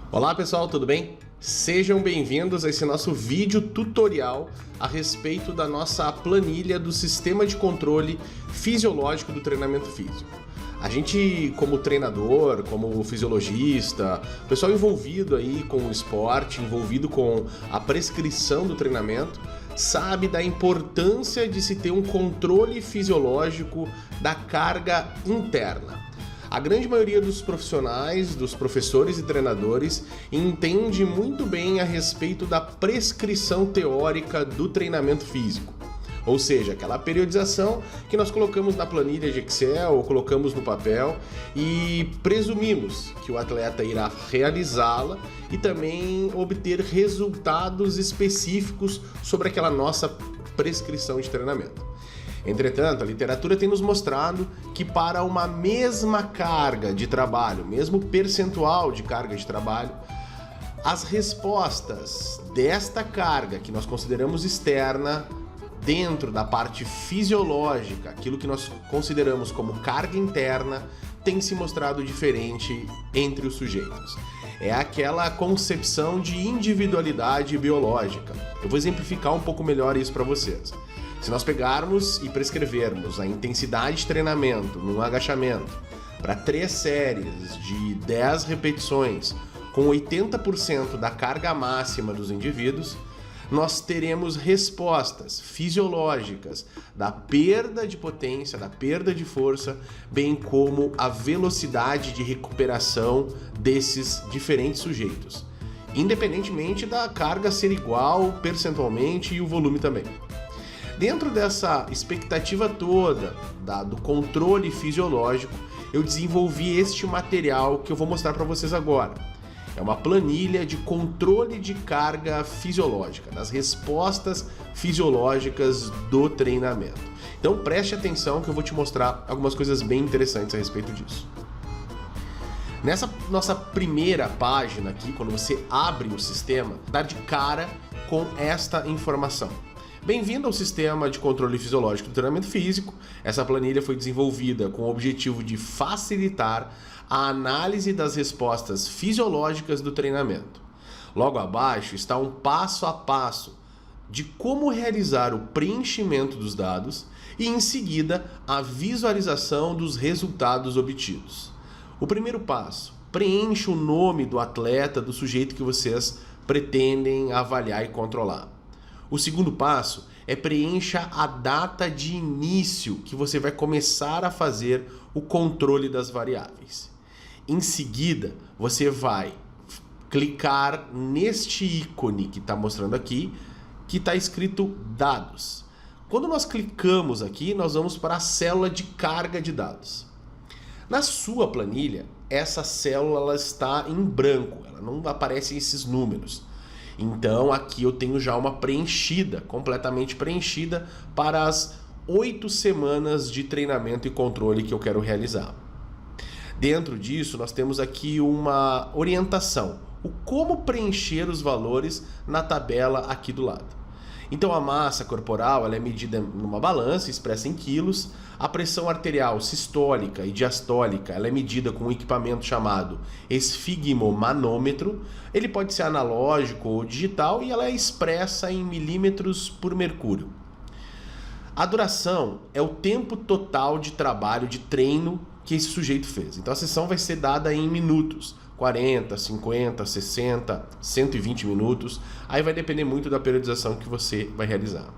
Olá pessoal, tudo bem? Sejam bem-vindos a esse nosso vídeo tutorial a respeito da nossa planilha do sistema de controle fisiológico do treinamento físico. A gente, como treinador, como fisiologista, pessoal envolvido aí com o esporte, envolvido com a prescrição do treinamento, sabe da importância de se ter um controle fisiológico da carga interna. A grande maioria dos profissionais, dos professores e treinadores entende muito bem a respeito da prescrição teórica do treinamento físico. Ou seja, aquela periodização que nós colocamos na planilha de Excel ou colocamos no papel e presumimos que o atleta irá realizá-la e também obter resultados específicos sobre aquela nossa prescrição de treinamento. Entretanto, a literatura tem nos mostrado que para uma mesma carga de trabalho, mesmo percentual de carga de trabalho, as respostas desta carga que nós consideramos externa, dentro da parte fisiológica, aquilo que nós consideramos como carga interna, tem se mostrado diferente entre os sujeitos. É aquela concepção de individualidade biológica. Eu vou exemplificar um pouco melhor isso para vocês. Se nós pegarmos e prescrevermos a intensidade de treinamento num agachamento para 3 séries de 10 repetições com 80% da carga máxima dos indivíduos, nós teremos respostas fisiológicas da perda de potência, da perda de força, bem como a velocidade de recuperação desses diferentes sujeitos, independentemente da carga ser igual percentualmente e o volume também. Dentro dessa expectativa toda do controle fisiológico, eu desenvolvi este material que eu vou mostrar para vocês agora. É uma planilha de controle de carga fisiológica, das respostas fisiológicas do treinamento. Então preste atenção que eu vou te mostrar algumas coisas bem interessantes a respeito disso. Nessa nossa primeira página aqui, quando você abre o sistema, dá de cara com esta informação. Bem-vindo ao sistema de controle fisiológico do treinamento físico. Essa planilha foi desenvolvida com o objetivo de facilitar a análise das respostas fisiológicas do treinamento. Logo abaixo está um passo a passo de como realizar o preenchimento dos dados e, em seguida, a visualização dos resultados obtidos. O primeiro passo: preencha o nome do atleta, do sujeito que vocês pretendem avaliar e controlar. O segundo passo é preencha a data de início que você vai começar a fazer o controle das variáveis. Em seguida, você vai clicar neste ícone que está mostrando aqui, que está escrito dados. Quando nós clicamos aqui, nós vamos para a célula de carga de dados. Na sua planilha, essa célula ela está em branco, ela não aparece esses números. Então aqui eu tenho já uma preenchida, completamente preenchida para as 8 semanas de treinamento e controle que eu quero realizar. Dentro disso nós temos aqui uma orientação, o como preencher os valores na tabela aqui do lado. Então a massa corporal ela é medida numa balança, expressa em quilos. A pressão arterial sistólica e diastólica ela é medida com um equipamento chamado esfigmomanômetro. Ele pode ser analógico ou digital e ela é expressa em milímetros por mercúrio. A duração é o tempo total de trabalho de treino que esse sujeito fez. Então a sessão vai ser dada em minutos. 40, 50, 60, 120 minutos, aí vai depender muito da periodização que você vai realizar.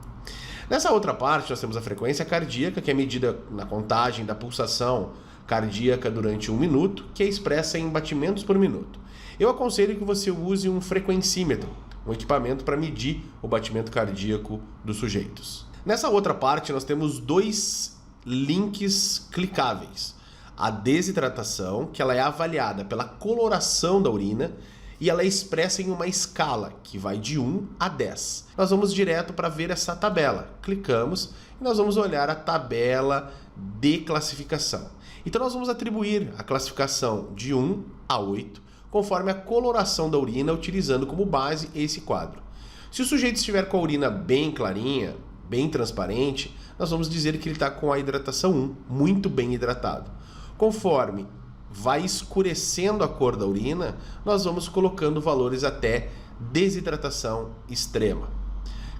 Nessa outra parte nós temos a frequência cardíaca, que é medida na contagem da pulsação cardíaca durante 1 minuto, que é expressa em batimentos por minuto. Eu aconselho que você use um frequencímetro, um equipamento para medir o batimento cardíaco dos sujeitos. Nessa outra parte nós temos 2 links clicáveis. A desidratação, que ela é avaliada pela coloração da urina e ela é expressa em uma escala que vai de 1 a 10. Nós vamos direto para ver essa tabela. Clicamos e nós vamos olhar a tabela de classificação. Então nós vamos atribuir a classificação de 1 a 8 conforme a coloração da urina, utilizando como base esse quadro. Se o sujeito estiver com a urina bem clarinha, bem transparente, nós vamos dizer que ele está com a hidratação 1, muito bem hidratado. Conforme vai escurecendo a cor da urina, nós vamos colocando valores até desidratação extrema.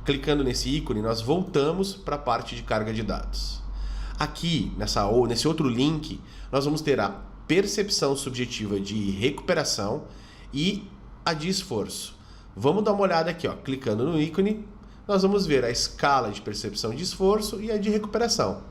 Clicando nesse ícone, nós voltamos para a parte de carga de dados. Aqui, nesse outro link, nós vamos ter a percepção subjetiva de recuperação e a de esforço. Vamos dar uma olhada aqui, ó. Clicando no ícone, nós vamos ver a escala de percepção de esforço e a de recuperação.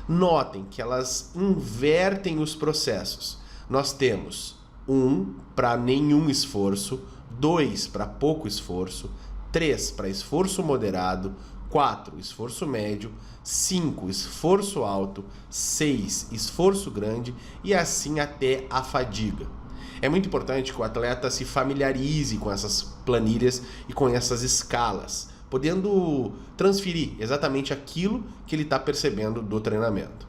Notem que elas invertem os processos. Nós temos 1 para nenhum esforço, 2 para pouco esforço, 3 para esforço moderado, 4 esforço médio, 5 esforço alto, 6 esforço grande e assim até a fadiga. É muito importante que o atleta se familiarize com essas planilhas e com essas escalas, podendo transferir exatamente aquilo que ele está percebendo do treinamento.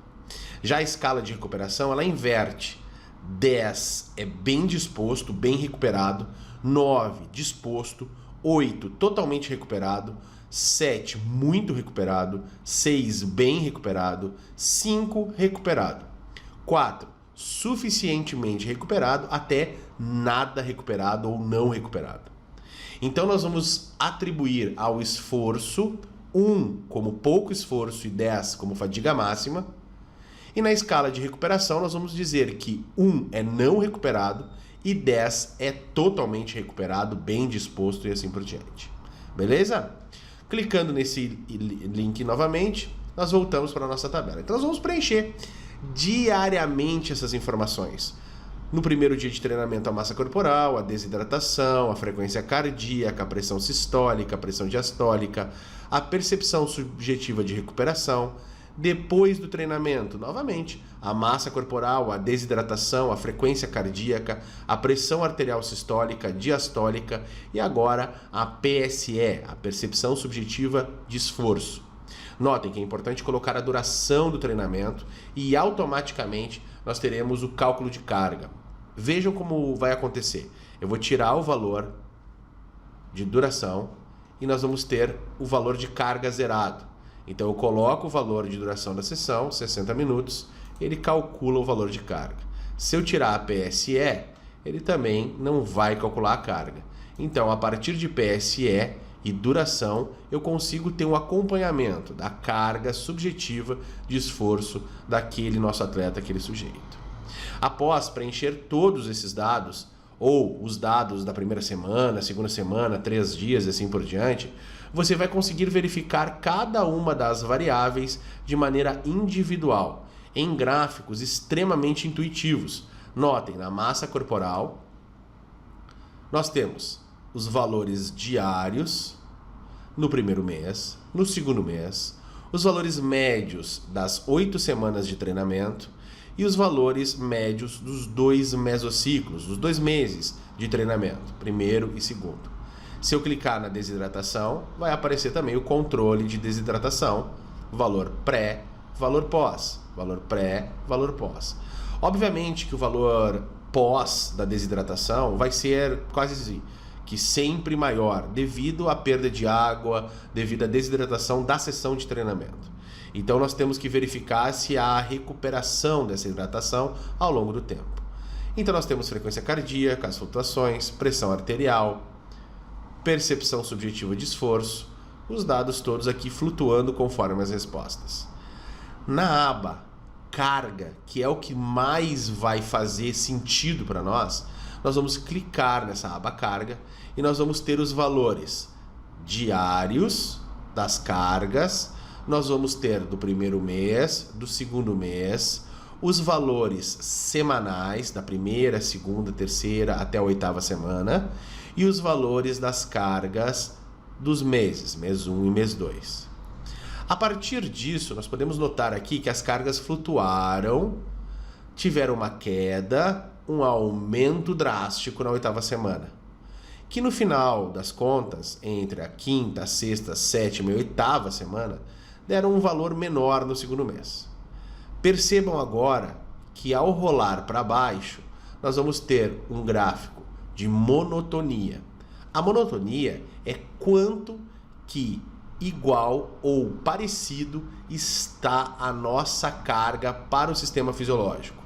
Já a escala de recuperação, ela inverte. 10 é bem disposto, bem recuperado, 9 disposto, 8 totalmente recuperado, 7 muito recuperado, 6 bem recuperado, 5 recuperado, 4 suficientemente recuperado até nada recuperado ou não recuperado. Então nós vamos atribuir ao esforço 1 como pouco esforço e 10 como fadiga máxima. E na escala de recuperação nós vamos dizer que 1 é não recuperado e 10 é totalmente recuperado, bem disposto e assim por diante. Beleza? Clicando nesse link novamente, nós voltamos para a nossa tabela. Então nós vamos preencher diariamente essas informações. No primeiro dia de treinamento, a massa corporal, a desidratação, a frequência cardíaca, a pressão sistólica, a pressão diastólica, a percepção subjetiva de recuperação. Depois do treinamento, novamente, a massa corporal, a desidratação, a frequência cardíaca, a pressão arterial sistólica, diastólica e agora a PSE, a percepção subjetiva de esforço. Notem que é importante colocar a duração do treinamento e automaticamente nós teremos o cálculo de carga. Vejam como vai acontecer. Eu vou tirar o valor de duração e nós vamos ter o valor de carga zerado. Então eu coloco o valor de duração da sessão, 60 minutos, ele calcula o valor de carga. Se eu tirar a PSE, ele também não vai calcular a carga. Então, a partir de PSE e duração, eu consigo ter um acompanhamento da carga subjetiva de esforço daquele nosso atleta, aquele sujeito. Após preencher todos esses dados, ou os dados da primeira semana, segunda semana, 3 dias e assim por diante, você vai conseguir verificar cada uma das variáveis de maneira individual, em gráficos extremamente intuitivos. Notem, na massa corporal, nós temos os valores diários no primeiro mês, no segundo mês, os valores médios das 8 semanas de treinamento e os valores médios dos 2 mesociclos, dos 2 meses de treinamento, primeiro e segundo. Se eu clicar na desidratação, vai aparecer também o controle de desidratação, valor pré, valor pós, valor pré, valor pós. Obviamente que o valor pós da desidratação vai ser quase que sempre maior, devido à perda de água, devido à desidratação da sessão de treinamento. Então nós temos que verificar se há recuperação dessa hidratação ao longo do tempo. Então nós temos frequência cardíaca, as flutuações, pressão arterial, percepção subjetiva de esforço, os dados todos aqui flutuando conforme as respostas. Na aba carga, que é o que mais vai fazer sentido para nós, nós vamos clicar nessa aba carga e nós vamos ter os valores diários das cargas, nós vamos ter do primeiro mês, do segundo mês, os valores semanais da primeira, segunda, terceira até a 8ª semana e os valores das cargas dos meses, mês 1 e mês 2. A partir disso, nós podemos notar aqui que as cargas flutuaram, tiveram uma queda, um aumento drástico na 8ª semana, que no final das contas, entre a 5ª, 6ª, 7ª e 8ª semana, deram um valor menor no segundo mês. Percebam agora que ao rolar para baixo, nós vamos ter um gráfico de monotonia. A monotonia é quanto que igual ou parecido está a nossa carga para o sistema fisiológico.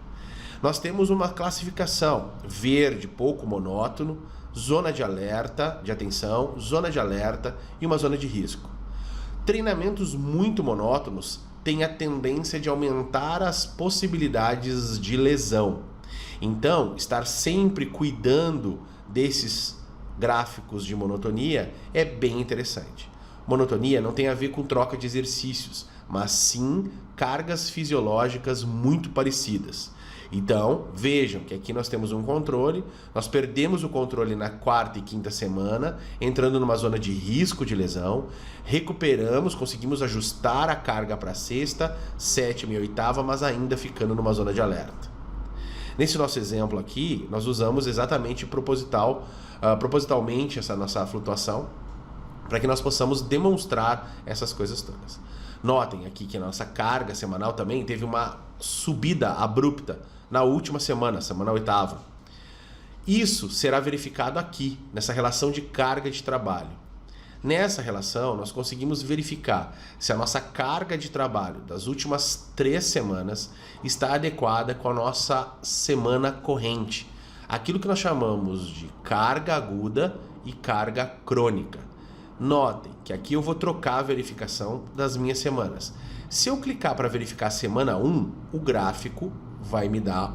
Nós temos uma classificação: verde, pouco monótono, zona de alerta, de atenção, zona de alerta e uma zona de risco. Treinamentos muito monótonos têm a tendência de aumentar as possibilidades de lesão. Então, estar sempre cuidando desses gráficos de monotonia é bem interessante. Monotonia não tem a ver com troca de exercícios, mas sim cargas fisiológicas muito parecidas. Então, vejam que aqui nós temos um controle, nós perdemos o controle na 4ª e 5ª semana, entrando numa zona de risco de lesão, recuperamos, conseguimos ajustar a carga para a 6ª, 7ª e 8ª, mas ainda ficando numa zona de alerta. Nesse nosso exemplo aqui, nós usamos exatamente propositalmente essa nossa flutuação, para que nós possamos demonstrar essas coisas todas. Notem aqui que a nossa carga semanal também teve uma subida abrupta na última semana 8ª. Isso será verificado aqui, nessa relação de carga de trabalho. Nessa relação, nós conseguimos verificar se a nossa carga de trabalho das últimas 3 semanas está adequada com a nossa semana corrente. Aquilo que nós chamamos de carga aguda e carga crônica. Notem que aqui eu vou trocar a verificação das minhas semanas. Se eu clicar para verificar a semana 1, o gráfico vai me dar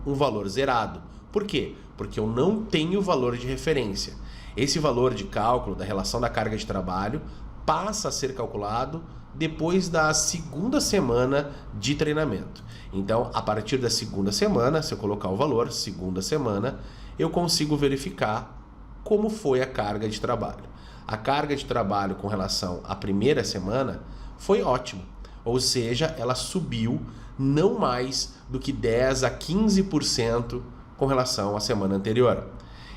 um valor zerado. Por quê? Porque eu não tenho valor de referência. Esse valor de cálculo da relação da carga de trabalho passa a ser calculado depois da 2ª semana de treinamento. Então, a partir da 2ª semana, se eu colocar o valor, 2ª semana, eu consigo verificar como foi a carga de trabalho. A carga de trabalho com relação à 1ª semana foi ótima, ou seja, ela subiu não mais do que 10 a 15% com relação à semana anterior.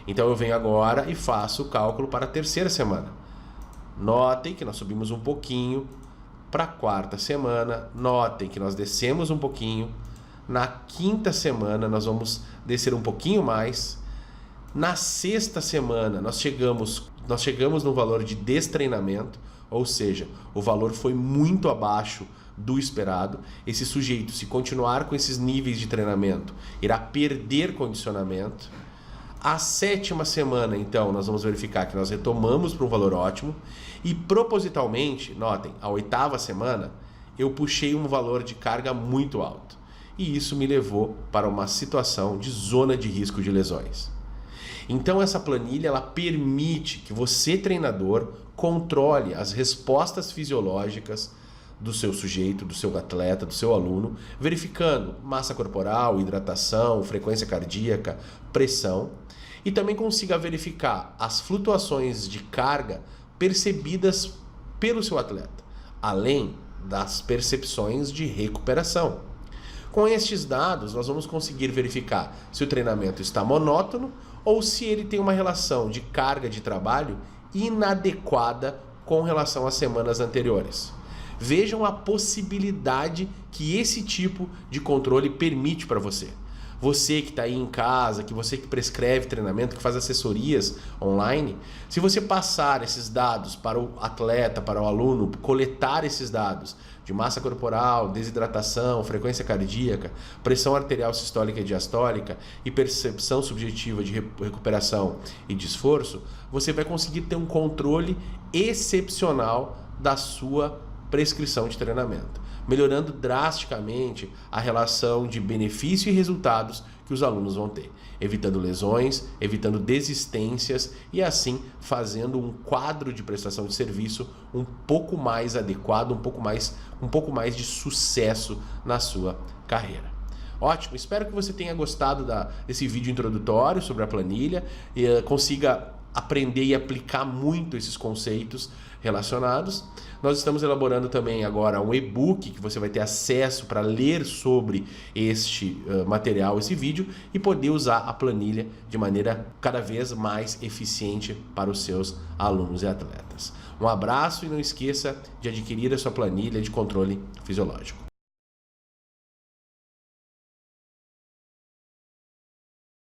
Então eu venho agora e faço o cálculo para a 3ª semana. Notem que nós subimos um pouquinho para a 4ª semana, notem que nós descemos um pouquinho, na 5ª semana nós vamos descer um pouquinho mais, na 6ª semana nós chegamos no valor de destreinamento, ou seja, o valor foi muito abaixo do esperado. Esse sujeito, se continuar com esses níveis de treinamento, irá perder condicionamento. A 7ª semana, então, nós vamos verificar que nós retomamos para um valor ótimo e propositalmente, notem, a 8ª semana eu puxei um valor de carga muito alto e isso me levou para uma situação de zona de risco de lesões. Então essa planilha ela permite que você, treinador, controle as respostas fisiológicas do seu sujeito, do seu atleta, do seu aluno, verificando massa corporal, hidratação, frequência cardíaca, pressão, e também consiga verificar as flutuações de carga percebidas pelo seu atleta, além das percepções de recuperação. Com estes dados, nós vamos conseguir verificar se o treinamento está monótono ou se ele tem uma relação de carga de trabalho inadequada com relação às semanas anteriores. Vejam a possibilidade que esse tipo de controle permite para você. Você que está aí em casa, você que prescreve treinamento, que faz assessorias online, se você passar esses dados para o atleta, para o aluno, coletar esses dados de massa corporal, desidratação, frequência cardíaca, pressão arterial sistólica e diastólica e percepção subjetiva de recuperação e de esforço, você vai conseguir ter um controle excepcional da sua prescrição de treinamento, melhorando drasticamente a relação de benefício e resultados que os alunos vão ter, evitando lesões, evitando desistências e assim fazendo um quadro de prestação de serviço um pouco mais adequado, um pouco mais de sucesso na sua carreira. Ótimo, espero que você tenha gostado desse vídeo introdutório sobre a planilha e consiga aprender e aplicar muito esses conceitos relacionados. Nós estamos elaborando também agora um e-book que você vai ter acesso para ler sobre este material, esse vídeo, e poder usar a planilha de maneira cada vez mais eficiente para os seus alunos e atletas. Um abraço e não esqueça de adquirir a sua planilha de controle fisiológico.